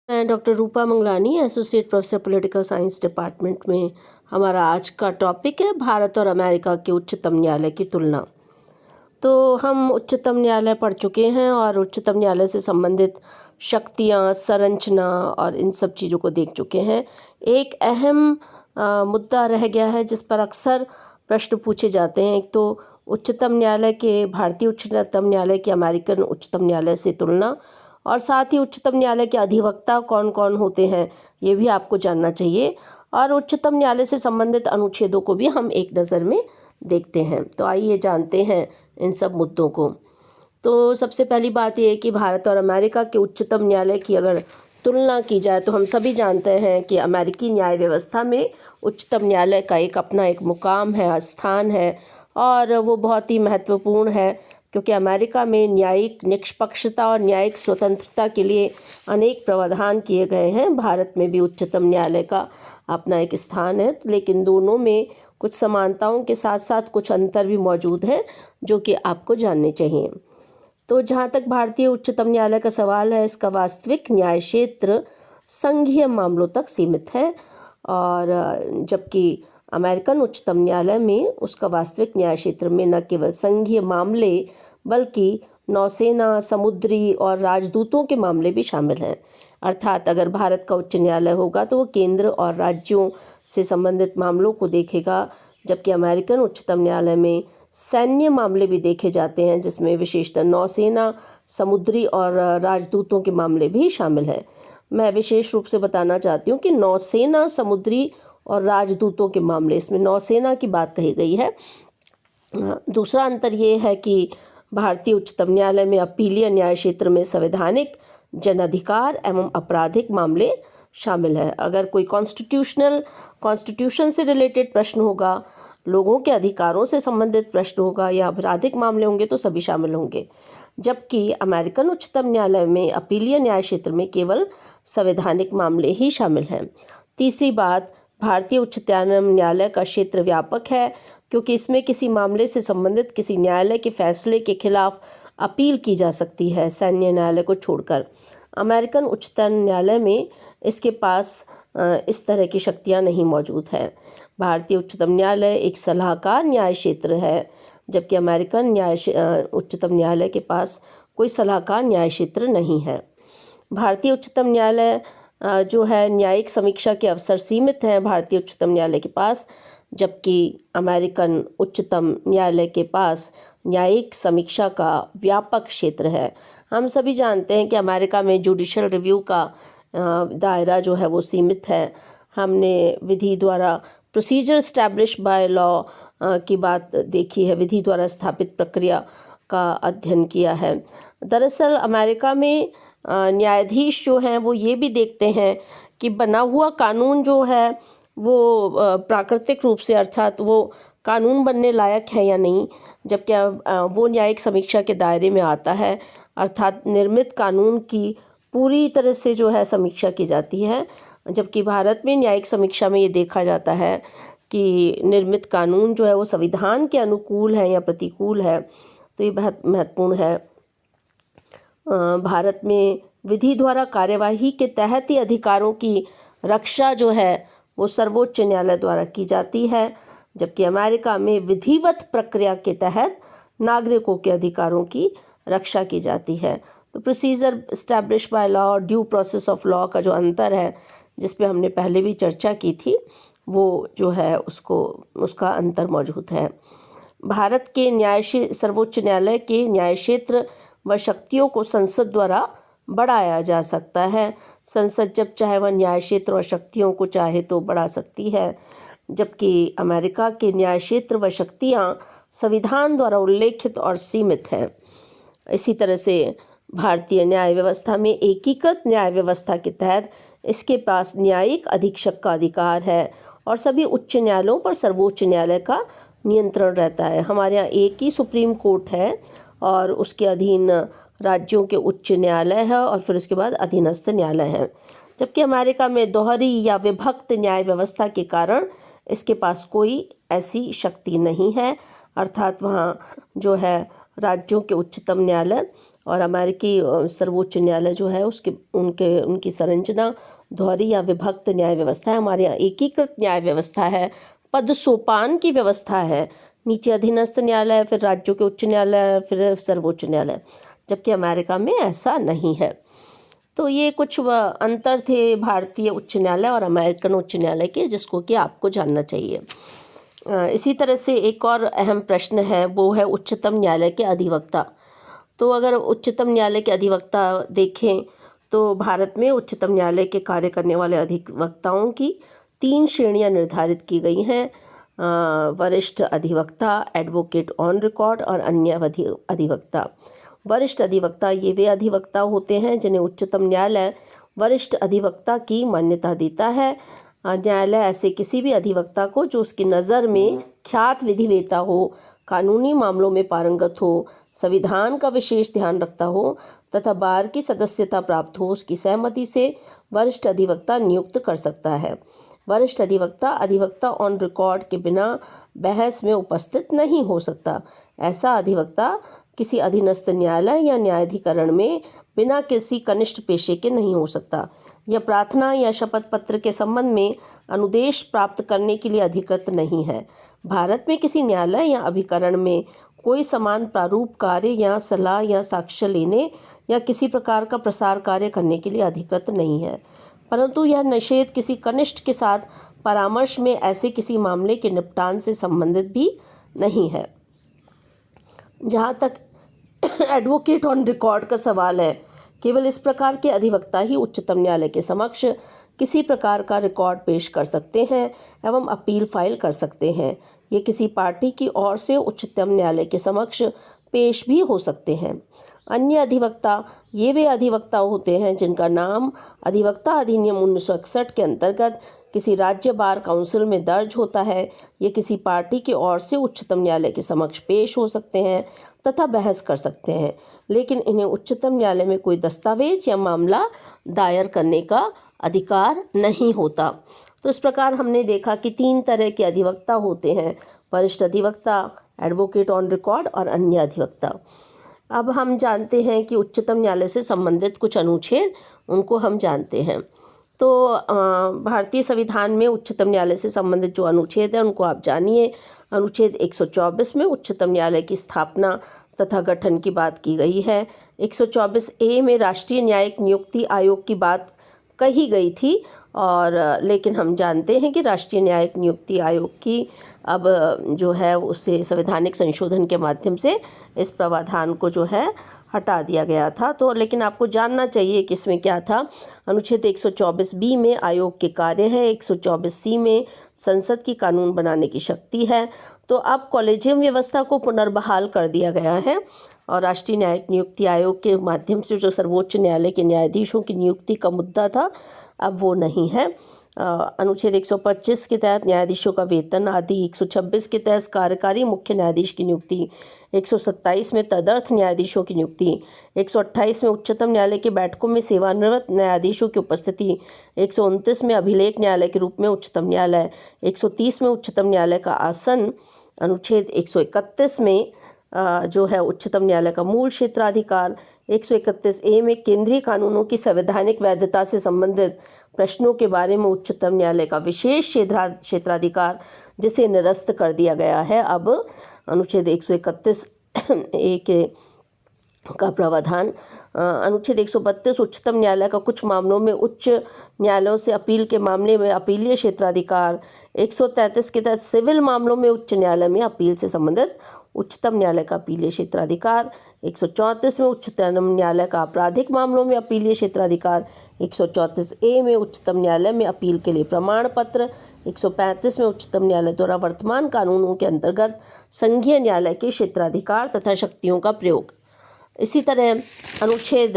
मैं doctor Rupa Mangalani, associate professor political science department में। हमारा आज का टॉपिक है भारत और अमेरिका के उच्चतम न्यायालय की तुलना। तो हम उच्चतम न्यायालय पढ़ चुके हैं और उच्चतम न्यायालय से संबंधित शक्तियाँ, संरचना और इन सब चीज़ों को देख चुके हैं। एक अहम मुद्दा रह गया है जिस पर अक्सर प्रश्न पूछे जाते हैं। एक तो उच्चतम न्यायालय के, भारतीय उच्चतम न्यायालय के अमेरिकन उच्चतम न्यायालय से तुलना, और साथ ही उच्चतम न्यायालय के अधिवक्ता कौन कौन होते हैं ये भी आपको जानना चाहिए। और उच्चतम न्यायालय से संबंधित अनुच्छेदों को भी हम एक नज़र में देखते हैं। तो आइए जानते हैं इन सब मुद्दों को। तो सबसे पहली बात ये है कि भारत और अमेरिका के उच्चतम न्यायालय की अगर तुलना की जाए तो हम सभी जानते हैं कि अमेरिकी न्याय व्यवस्था में उच्चतम न्यायालय का एक मुकाम है, स्थान है, और वो बहुत ही महत्वपूर्ण है क्योंकि अमेरिका में न्यायिक निष्पक्षता और न्यायिक स्वतंत्रता के लिए अनेक प्रावधान किए गए हैं। भारत में भी उच्चतम न्यायालय का अपना एक स्थान है, लेकिन दोनों में कुछ समानताओं के साथ साथ कुछ अंतर भी मौजूद हैं जो कि आपको जानने चाहिए। तो जहाँ तक भारतीय उच्चतम न्यायालय का सवाल है, इसका वास्तविक न्याय क्षेत्र संघीय मामलों तक सीमित है, और जबकि अमेरिकन उच्चतम न्यायालय में उसका वास्तविक न्याय क्षेत्र में न केवल संघीय मामले बल्कि नौसेना, समुद्री और राजदूतों के मामले भी शामिल हैं। अर्थात अगर भारत का उच्च न्यायालय होगा तो वो केंद्र और राज्यों से संबंधित मामलों को देखेगा, जबकि अमेरिकन उच्चतम न्यायालय में सैन्य मामले भी देखे जाते हैं जिसमें विशेषतः नौसेना, समुद्री और राजदूतों के मामले भी शामिल हैं। मैं विशेष रूप से बताना चाहती हूँ कि नौसेना, समुद्री और राजदूतों के मामले, इसमें नौसेना की बात कही गई है। दूसरा अंतर ये है कि भारतीय उच्चतम न्यायालय में अपीलीय न्याय क्षेत्र में संवैधानिक, जनाधिकार एवं आपराधिक मामले शामिल है। अगर कोई कॉन्स्टिट्यूशन से रिलेटेड प्रश्न होगा, लोगों के अधिकारों से संबंधित प्रश्न होगा या आपराधिक मामले होंगे तो सभी शामिल होंगे, जबकि अमेरिकन उच्चतम न्यायालय में अपीलीय न्याय क्षेत्र में केवल संवैधानिक मामले ही शामिल हैं। तीसरी बात, भारतीय उच्चतम न्यायालय का क्षेत्र व्यापक है क्योंकि इसमें किसी मामले से संबंधित किसी न्यायालय के फैसले के खिलाफ अपील की जा सकती है, सैन्य न्यायालय को छोड़कर। अमेरिकन उच्चतम न्यायालय में इसके पास इस तरह की शक्तियाँ नहीं मौजूद हैं। भारतीय उच्चतम न्यायालय एक सलाहकार न्याय क्षेत्र है, जबकि अमेरिकन उच्चतम न्यायालय के पास कोई सलाहकार न्याय क्षेत्र नहीं है। भारतीय उच्चतम न्यायालय जो है न्यायिक समीक्षा के अवसर सीमित हैं भारतीय उच्चतम न्यायालय के पास, जबकि अमेरिकन उच्चतम न्यायालय के पास न्यायिक समीक्षा का व्यापक क्षेत्र है। हम सभी जानते हैं कि अमेरिका में जुडिशल रिव्यू का दायरा जो है वो सीमित है। हमने विधि द्वारा प्रोसीजर एस्टैब्लिश बाय लॉ की बात देखी है, विधि द्वारा स्थापित प्रक्रिया का अध्ययन किया है। दरअसल अमेरिका में न्यायाधीश जो हैं वो ये भी देखते हैं कि बना हुआ कानून जो है वो प्राकृतिक रूप से, अर्थात वो कानून बनने लायक है या नहीं, जबकि वो न्यायिक समीक्षा के दायरे में आता है। अर्थात निर्मित कानून की पूरी तरह से जो है समीक्षा की जाती है, जबकि भारत में न्यायिक समीक्षा में ये देखा जाता है कि निर्मित कानून जो है वो संविधान के अनुकूल है या प्रतिकूल है। तो ये बहुत महत्वपूर्ण है। भारत में विधि द्वारा कार्यवाही के तहत ही अधिकारों की रक्षा जो है वो सर्वोच्च न्यायालय द्वारा की जाती है, जबकि अमेरिका में विधिवत प्रक्रिया के तहत नागरिकों के अधिकारों की रक्षा की जाती है। तो प्रोसीजर एस्टैब्लिश बाय लॉ और ड्यू प्रोसेस ऑफ लॉ का जो अंतर है, जिस पे हमने पहले भी चर्चा की थी, वो जो है उसका अंतर मौजूद है। भारत के सर्वोच्च न्यायालय के न्याय क्षेत्र व शक्तियों को संसद द्वारा बढ़ाया जा सकता है। संसद जब चाहे वह न्याय क्षेत्र और शक्तियों को चाहे तो बढ़ा सकती है, जबकि अमेरिका के न्याय क्षेत्र व शक्तियाँ संविधान द्वारा उल्लेखित और सीमित हैं। इसी तरह से भारतीय न्याय व्यवस्था में एकीकृत न्याय व्यवस्था के तहत इसके पास न्यायिक अधीक्षक का अधिकार है और सभी उच्च न्यायालयों पर सर्वोच्च न्यायालय का नियंत्रण रहता है। हमारे यहाँ एक ही सुप्रीम कोर्ट है और उसके अधीन राज्यों के उच्च न्यायालय है और फिर उसके बाद अधीनस्थ न्यायालय हैं, जबकि अमेरिका में दोहरी या विभक्त न्याय व्यवस्था के कारण इसके पास कोई ऐसी शक्ति नहीं है। अर्थात वहाँ जो है राज्यों के उच्चतम न्यायालय और अमेरिकी सर्वोच्च न्यायालय जो है उसके उनकी संरचना दोहरी या विभक्त न्याय व्यवस्था है। हमारे यहाँ एकीकृत न्याय व्यवस्था है, पद सोपान की व्यवस्था है, नीचे अधीनस्थ न्यायालय, फिर राज्यों के उच्च न्यायालय, फिर सर्वोच्च न्यायालय, जबकि अमेरिका में ऐसा नहीं है। तो ये कुछ अंतर थे भारतीय उच्च न्यायालय और अमेरिकन उच्च न्यायालय के, जिसको कि आपको जानना चाहिए। इसी तरह से एक और अहम प्रश्न है, वो है उच्चतम न्यायालय के अधिवक्ता। तो अगर उच्चतम न्यायालय के अधिवक्ता देखें तो भारत में उच्चतम न्यायालय के कार्य करने वाले अधिवक्ताओं की 3 श्रेणियां निर्धारित की गई हैं। वरिष्ठ अधिवक्ता, एडवोकेट ऑन रिकॉर्ड और अन्य अधिवक्ता। वरिष्ठ अधिवक्ता ये वे अधिवक्ता होते हैं जिन्हें उच्चतम न्यायालय वरिष्ठ अधिवक्ता की मान्यता देता है। न्यायालय ऐसे किसी भी अधिवक्ता को जो उसकी नज़र में ख्यात विधिवेता हो, कानूनी मामलों में पारंगत हो, संविधान का विशेष ध्यान रखता हो तथा बार की सदस्यता प्राप्त हो, उसकी सहमति से वरिष्ठ अधिवक्ता नियुक्त कर सकता है। वरिष्ठ अधिवक्ता ऑन रिकॉर्ड के बिना बहस में उपस्थित नहीं हो सकता। ऐसा अधिवक्ता किसी अधीनस्थ न्यायालय या न्यायाधिकरण में बिना किसी कनिष्ठ पेशे के नहीं हो सकता। यह प्रार्थना या शपथ पत्र के संबंध में अनुदेश प्राप्त करने के लिए अधिकृत नहीं है। भारत में किसी न्यायालय या अभिकरण में कोई समान प्रारूप कार्य या सलाह या साक्ष्य लेने या किसी प्रकार का प्रसार कार्य करने के लिए अधिकृत नहीं है, परंतु यह निषेध किसी कनिष्ठ के साथ परामर्श में ऐसे किसी मामले के निपटान से संबंधित भी नहीं है। जहाँ तक एडवोकेट ऑन रिकॉर्ड का सवाल है, केवल इस प्रकार के अधिवक्ता ही उच्चतम न्यायालय के समक्ष किसी प्रकार का रिकॉर्ड पेश कर सकते हैं एवं अपील फाइल कर सकते हैं। ये किसी पार्टी की ओर से उच्चतम न्यायालय के समक्ष पेश भी हो सकते हैं। अन्य अधिवक्ता ये वे अधिवक्ता होते हैं जिनका नाम अधिवक्ता अधिनियम 1961 के अंतर्गत किसी राज्य बार काउंसिल में दर्ज होता है। ये किसी पार्टी की ओर से उच्चतम न्यायालय के समक्ष पेश हो सकते हैं तथा बहस कर सकते हैं, लेकिन इन्हें उच्चतम न्यायालय में कोई दस्तावेज या मामला दायर करने का अधिकार नहीं होता। तो इस प्रकार हमने देखा कि 3 तरह के अधिवक्ता होते हैं, वरिष्ठ अधिवक्ता, एडवोकेट ऑन रिकॉर्ड और अन्य अधिवक्ता। अब हम जानते हैं कि उच्चतम न्यायालय से संबंधित कुछ अनुच्छेद, उनको हम जानते हैं। तो भारतीय संविधान में उच्चतम न्यायालय से संबंधित जो अनुच्छेद है उनको आप जानिए। अनुच्छेद 124 में उच्चतम न्यायालय की स्थापना तथा गठन की बात की गई है। 124A में राष्ट्रीय न्यायिक नियुक्ति आयोग की बात कही गई थी, और लेकिन हम जानते हैं कि राष्ट्रीय न्यायिक नियुक्ति आयोग की अब जो है उसे संवैधानिक संशोधन के माध्यम से इस प्रावधान को जो है हटा दिया गया था। तो लेकिन आपको जानना चाहिए कि इसमें क्या था। अनुच्छेद 124B में आयोग के कार्य है, 124C में संसद की कानून बनाने की शक्ति है। तो अब कॉलेजियम व्यवस्था को पुनर्बहाल कर दिया गया है और राष्ट्रीय न्यायिक नियुक्ति आयोग के माध्यम से जो सर्वोच्च न्यायालय के न्यायाधीशों की नियुक्ति का मुद्दा था, अब वो नहीं है। अनुच्छेद 125 के तहत न्यायाधीशों का वेतन आदि, 126 के तहत कार्यकारी मुख्य न्यायाधीश की नियुक्ति, 127 में तदर्थ न्यायाधीशों की नियुक्ति, 128 में उच्चतम न्यायालय के बैठकों में सेवानिवृत्त न्यायाधीशों की उपस्थिति, 129 में अभिलेख न्यायालय के रूप में उच्चतम न्यायालय, 130 में उच्चतम न्यायालय का आसन, अनुच्छेद 131 में जो है उच्चतम न्यायालय का मूल क्षेत्राधिकार, 131A में केंद्रीय कानूनों की संवैधानिक वैधता से संबंधित प्रश्नों के बारे में उच्चतम न्यायालय का विशेष क्षेत्राधिकार, जिसे निरस्त कर दिया गया है अब अनुच्छेद 131A का प्रावधान। अनुच्छेद 132 उच्चतम न्यायालय का कुछ मामलों में उच्च न्यायालयों से अपील के मामले में अपीलीय क्षेत्राधिकार, 133 के तहत सिविल मामलों में उच्च न्यायालय में अपील से संबंधित उच्चतम न्यायालय का अपीलीय क्षेत्राधिकार, 134 में उच्चतम न्यायालय का आपराधिक मामलों में अपीलीय क्षेत्राधिकार, 134A में उच्चतम न्यायालय में अपील के लिए प्रमाण पत्र, 135 में उच्चतम न्यायालय द्वारा वर्तमान कानूनों के अंतर्गत संघीय न्यायालय के क्षेत्राधिकार तथा शक्तियों का प्रयोग। इसी तरह अनुच्छेद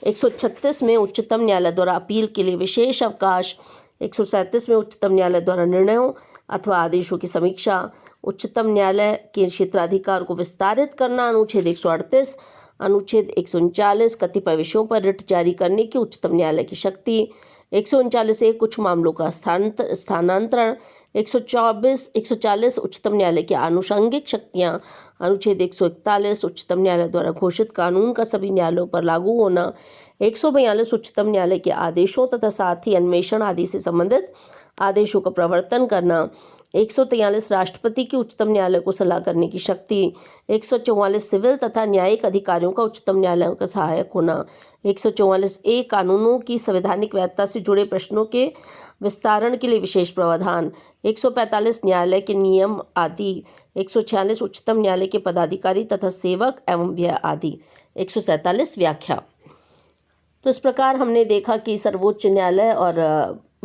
136 में उच्चतम न्यायालय द्वारा अपील के लिए विशेष अवकाश, 137 में उच्चतम न्यायालय द्वारा निर्णयों अथवा आदेशों की समीक्षा, उच्चतम न्यायालय के क्षेत्राधिकार को विस्तारित करना, अनुच्छेद 138, अनुच्छेद 139 कतिपय विषयों पर रिट जारी करने की उच्चतम न्यायालय की शक्ति, 139A कुछ मामलों का स्थानांतरण, 140 उच्चतम न्यायालय की आनुषंगिक शक्तियां, अनुच्छेद 141 उच्चतम न्यायालय द्वारा घोषित कानून का सभी न्यायालयों पर लागू होना, 142 उच्चतम न्यायालय के आदेशों तथा साथ ही अन्वेषण आदि से संबंधित आदेशों का प्रवर्तन करना, 143 राष्ट्रपति की उच्चतम न्यायालय को सलाह करने की शक्ति, 144 सिविल तथा न्यायिक अधिकारियों का उच्चतम न्यायालय का सहायक होना, 144A कानूनों की संवैधानिक वैधता से जुड़े प्रश्नों के विस्तारण के लिए विशेष प्रावधान, 145 न्यायालय के नियम आदि, 146 उच्चतम न्यायालय के पदाधिकारी तथा सेवक एवं व्यय आदि, 147 व्याख्या। तो इस प्रकार हमने देखा कि सर्वोच्च न्यायालय और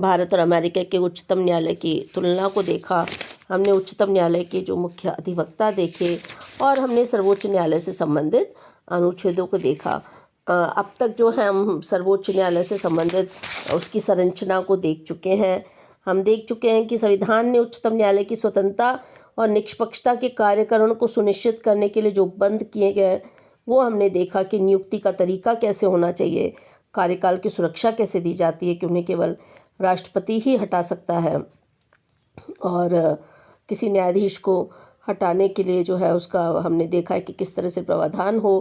भारत और अमेरिका के उच्चतम न्यायालय की तुलना को देखा। हमने उच्चतम न्यायालय के जो मुख्य अधिवक्ता देखे और हमने सर्वोच्च न्यायालय से संबंधित अनुच्छेदों को देखा। अब तक जो है हम सर्वोच्च न्यायालय से संबंधित उसकी संरचना को देख चुके हैं। हम देख चुके हैं कि संविधान ने उच्चतम न्यायालय की स्वतंत्रता और निष्पक्षता के कार्यकरण को सुनिश्चित करने के लिए जो बंद किए गए वो हमने देखा कि नियुक्ति का तरीका कैसे होना चाहिए, कार्यकाल की सुरक्षा कैसे दी जाती है कि उन्हें केवल राष्ट्रपति ही हटा सकता है और किसी न्यायाधीश को हटाने के लिए जो है उसका हमने देखा है कि किस तरह से प्रावधान हो।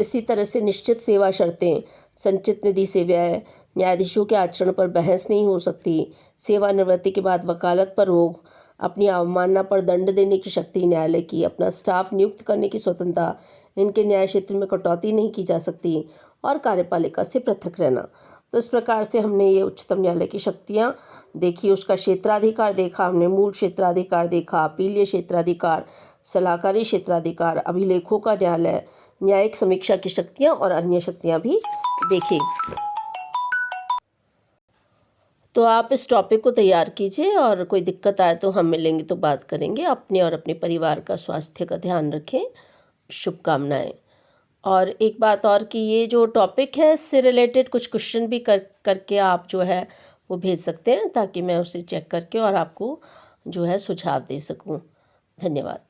इसी तरह से निश्चित सेवा शर्तें, संचित निधि से व्यय, न्यायाधीशों के आचरण पर बहस नहीं हो सकती, सेवानिवृत्ति के बाद वकालत पर रोक, अपनी अवमानना पर दंड देने की शक्ति न्यायालय की, अपना स्टाफ नियुक्त करने की स्वतंत्रता, इनके न्याय क्षेत्र में कटौती नहीं की जा सकती और कार्यपालिका से पृथक रहना। तो इस प्रकार से हमने ये उच्चतम न्यायालय की शक्तियाँ देखी, उसका क्षेत्राधिकार देखा, हमने मूल क्षेत्राधिकार देखा, अपीलीय क्षेत्राधिकार, सलाहकारी क्षेत्राधिकार, अभिलेखों का न्यायालय, न्यायिक समीक्षा की शक्तियाँ और अन्य शक्तियाँ भी देखी। तो आप इस टॉपिक को तैयार कीजिए और कोई दिक्कत आए तो हम मिलेंगे तो बात करेंगे। अपने और अपने परिवार का स्वास्थ्य का ध्यान रखें। शुभकामनाएं। और एक बात और कि ये जो टॉपिक है इससे रिलेटेड कुछ क्वेश्चन भी करके आप जो है वो भेज सकते हैं ताकि मैं उसे चेक करके और आपको जो है सुझाव दे सकूं। धन्यवाद।